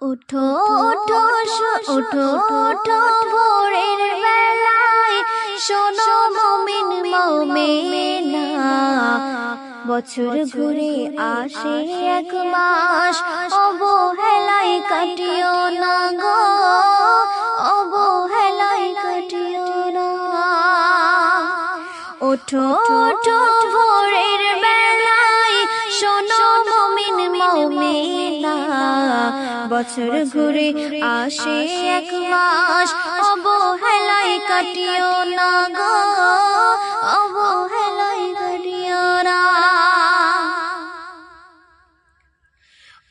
উঠো উঠো উঠো উঠো ভোরের বেলায় শোনো মুমিন মুমিনা, বছর ঘুরে আসে এক মাস, অবহেলায় কাটিও না গো, অবহেলায় কাটিও না। ওঠো ওঠো ভোরের বেলায় শোনো মুমিন মুমিনা, বছর ঘুরে আসে এক মাস, অবহেলায় কাটিও না গো, অবহেলায় কাটিও না।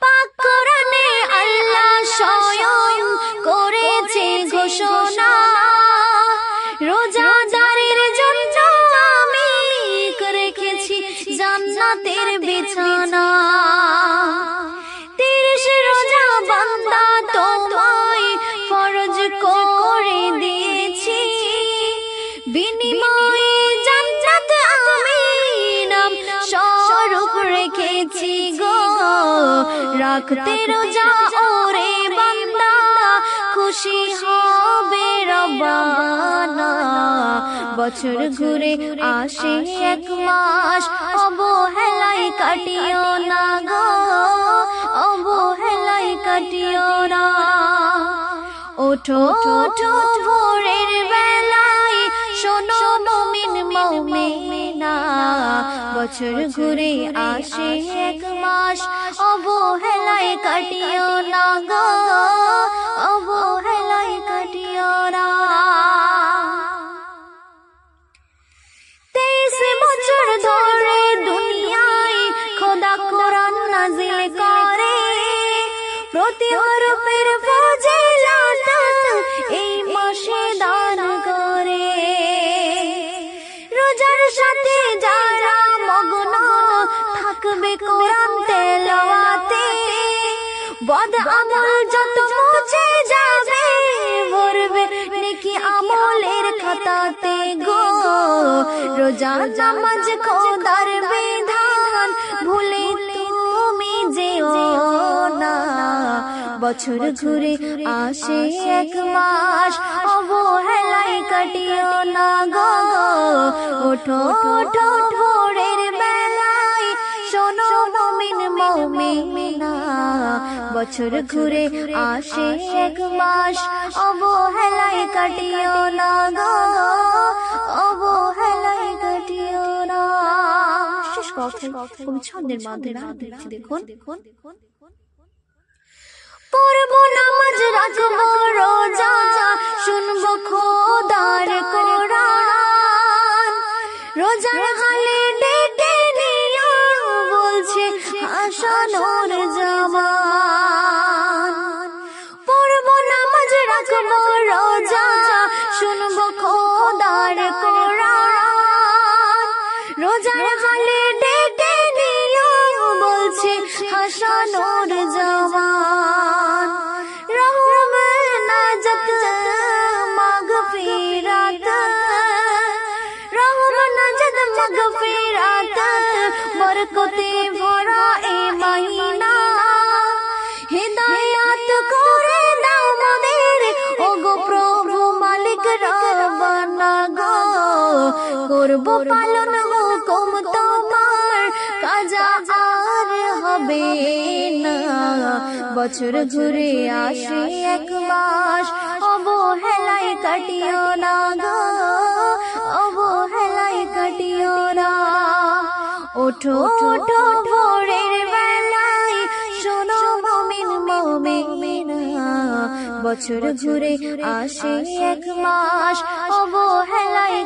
পাক কোরআনে আল্লাহ স্বয়ং করেছে ঘোষণা, রোজাদারের জন্য আমি রেখেছি জান্নাতের বিছানা। 30 রোজা বান্দা তোমায় ফরজ করে দিয়েছি, বিনিময়ে জান্নাত আমি নাম স্বরূপ রেখেছি গো। রাখতে রোজা ওরে বান্দা, খুশি হবে রব্বানা। বছর ঘুরে আসে এক মাস, অবহেলায় কাটিও না গো, অবহেলায় কাটিও না। ওঠো ওঠো ভোরের বেলায় শোনো মুমিন মুমিনা, বছর ঘুরে আসে এক মাস, অবহেলায় কাটিও না গো, অবহেলায় কাটিও না। 23 বছর ধরে দুনিয়ায় খোদা কোরআন নাজিল করে, প্রতি হরফের ফজিলত এই মাসে দান করে। রোজার সাথে যারা মগ্ন থাকবে কোরআন তেলাওয়াতে, বদ আমল যত মুছে যাবে, ভরবে নেকি আমলের খাতাতে গো। রোজা নামাজ খোদার বিধান ভুলে তুমি যেও না। বছর ঘুরে আসে এক মাস, অবহেলায় কাটিও না গো। ওঠো ওঠো ভোরের বেলায় শোনো মুমিন মুমিনা, বছর ঘুরে আসে এক মাস, অবহেলায় কাটিও না গো, অবহেলায় কাটিও না। শেষ কথা কবি ছন্দের মাধ্যমে দেখুন। পড়বো নামাজ রাখবো রোজা, শুনবো খোদার কোরআন, রোজার হালে ডেকে নিও বলছে হাসানোর জামান। পড়বো নামাজ রাখবো রোজা, শুনবো খোদার কোরআন, রোজার হালে ডেকে নিও বলছে হাসানোর জামান। রহমত নাজাত মাগফিরাত, রহমত নাজাত মাগফিরাত, বরকতে ভরা এ মহিনা। হিদায়াত করে দাও মোদের ওগো প্রভু মালিক রব্বানা গো। করবো পালন হুকুম তোমার, কাজা আর হবে না। বছর ঘুরে আসে এক মাস, অবহেলায় কাটিও না গো, অবহেলায় কাটিও না। ওঠো ওঠো ভোরের বেলায় শোনো মুমিন মুমিনা, বছর ঘুরে আসে এক মাস, অবহেলায়